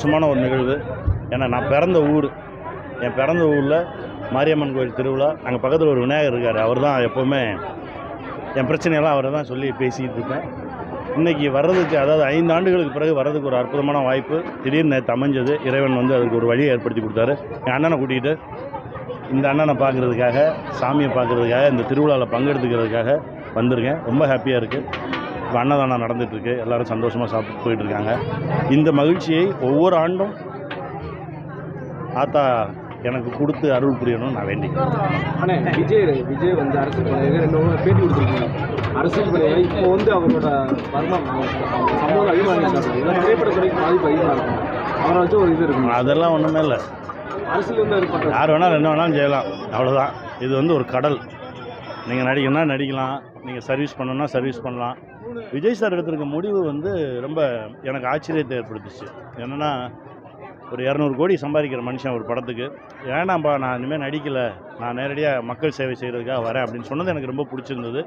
சந்தோஷமான ஒரு நிகழ்வு. ஏன்னா நான் பிறந்த ஊர், என் பிறந்த ஊரில் மாரியம்மன் கோயில் திருவிழா, அங்கே பக்கத்தில் ஒரு விநாயகர் இருக்கார். அவர் தான் எப்போவுமே என் பிரச்சனையெல்லாம் அவரை தான் சொல்லி பேசிக்கிட்டு இருப்பேன். இன்றைக்கி வர்றதுக்கு, அதாவது 5 ஆண்டுகளுக்கு பிறகு வர்றதுக்கு ஒரு அற்புதமான வாய்ப்பு திடீர்னு நேற்று அமைஞ்சது. இறைவன் வந்து அதுக்கு ஒரு வழியை ஏற்படுத்தி கொடுத்தாரு. என் அண்ணனை கூட்டிகிட்டு இந்த அண்ணனை பார்க்குறதுக்காக, சாமியை பார்க்குறதுக்காக, இந்த திருவிழாவில் பங்கெடுத்துக்கிறதுக்காக வந்திருக்கேன். ரொம்ப ஹாப்பியாக இருக்குது. இப்போ அன்னதானம் நடந்துகிட்ருக்கு, எல்லோரும் சந்தோஷமாக சாப்பிட்டு போயிட்டுருக்காங்க. இந்த மகிழ்ச்சியை ஒவ்வொரு ஆண்டும் ஆத்தா எனக்கு கொடுத்து அருள் புரியணும்னு நான் வேண்டிக்கிறேன். ஆனால் விஜய் வந்து அரசியல் பண்ணி 2 பேட்டி கொடுத்துருக்கீங்க. அரசியல் பண்ணி இப்போ வந்து அவரோட சமூக அதிகமாக திரைப்படத்துறைக்கு பாதிப்பு அதிகமாக இருக்கும். அவரை வச்சு ஒரு இது இருக்கும். அதெல்லாம் ஒன்றுமே இல்லை. அரசியல் வந்து ஏற்பட்ட யார் வேணாலும் என்ன வேணாலும் செய்யலாம், அவ்வளோதான். இது வந்து ஒரு கடல். நீங்கள் நடிக்கணும்னா நடிக்கலாம், நீங்கள் சர்வீஸ் பண்ணணும்னா சர்வீஸ் பண்ணலாம். விஜய் சார் எடுத்திருக்க முடிவு வந்து ரொம்ப எனக்கு ஆச்சரியத்தை ஏற்படுத்துச்சு. என்னென்னா, ஒரு 200 கோடி சம்பாதிக்கிற மனுஷன் ஒரு படத்துக்கு, ஏன்னாப்பா நான் இனிமேல் நடிக்கலை, நான் நேரடியாக மக்கள் சேவை செய்கிறதுக்காக வரேன் அப்படின்னு சொன்னது எனக்கு ரொம்ப பிடிச்சிருந்தது.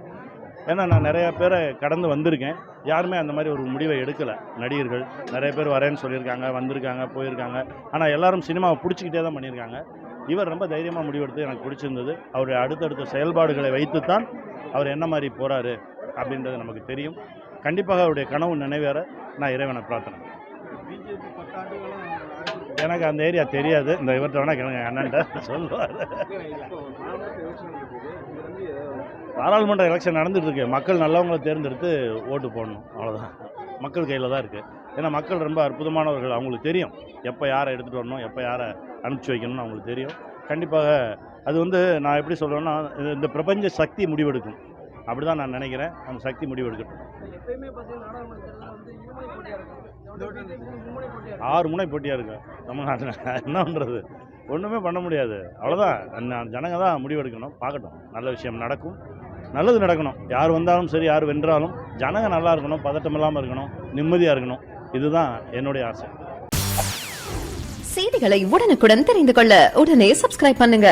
ஏன்னா நான் நிறையா பேரை கடந்து வந்திருக்கேன், யாருமே அந்த மாதிரி ஒரு முடிவை எடுக்கலை. நடிகர்கள் நிறைய பேர் வரேன்னு சொல்லியிருக்காங்க, வந்திருக்காங்க, போயிருக்காங்க. ஆனால் எல்லாரும் சினிமாவை பிடிச்சிக்கிட்டே தான் பண்ணியிருக்காங்க. இவர் ரொம்ப தைரியமாக முடிவெடுத்து எனக்கு பிடிச்சிருந்தது. அவருடைய அடுத்தடுத்த செயல்பாடுகளை வைத்துத்தான் அவர் என்ன மாதிரி போகிறாரு அப்படின்றது நமக்கு தெரியும். கண்டிப்பாக அவருடைய கனவு நிறைவேற நான் இறைவனை பிரார்த்தனை. எனக்கு அந்த ஏரியா தெரியாது, இந்த இவர்கிட்ட வேணால் கேளுங்க, அண்ணன்ட்ட சொல்லுவார். பாராளுமன்ற எலெக்ஷன் நடந்துகிட்ருக்கு. மக்கள் நல்லவங்களை தேர்ந்தெடுத்து ஓட்டு போடணும், அவ்வளோதான். மக்கள் கையில் தான் இருக்குது. ஏன்னா மக்கள் ரொம்ப அற்புதமானவர்கள். அவங்களுக்கு தெரியும் எப்போ யாரை எடுத்துகிட்டு வரணும், எப்போ யாரை அனுப்பிச்சி வைக்கணும்னு அவங்களுக்கு தெரியும். கண்டிப்பாக அது வந்து நான் எப்படி சொல்கிறேன்னா, இந்த பிரபஞ்ச சக்தி முடிவெடுக்கும், அப்படி தான் நான் நினைக்கிறேன். அந்த சக்தி முடிவெடுக்கட்டும். 6 முனை போட்டியாக இருக்கு தமிழ்நாட்டில். என்ன பண்ணுறது, ஒன்றுமே பண்ண முடியாது, அவ்வளோதான். ஜனங்க தான் முடிவெடுக்கணும். பார்க்கட்டும், நல்ல விஷயம் நடக்கும், நல்லது நடக்கணும். யார் வந்தாலும் சரி, யார் வென்றாலும் ஜனங்க நல்லா இருக்கணும், பதட்டம் இல்லாமல் இருக்கணும், நிம்மதியாக இருக்கணும். இதுதான் என்னுடைய ஆசை. செய்திகளை உடனுக்குடன் தெரிந்து கொள்ள உடனே சப்ஸ்கிரைப் பண்ணுங்க.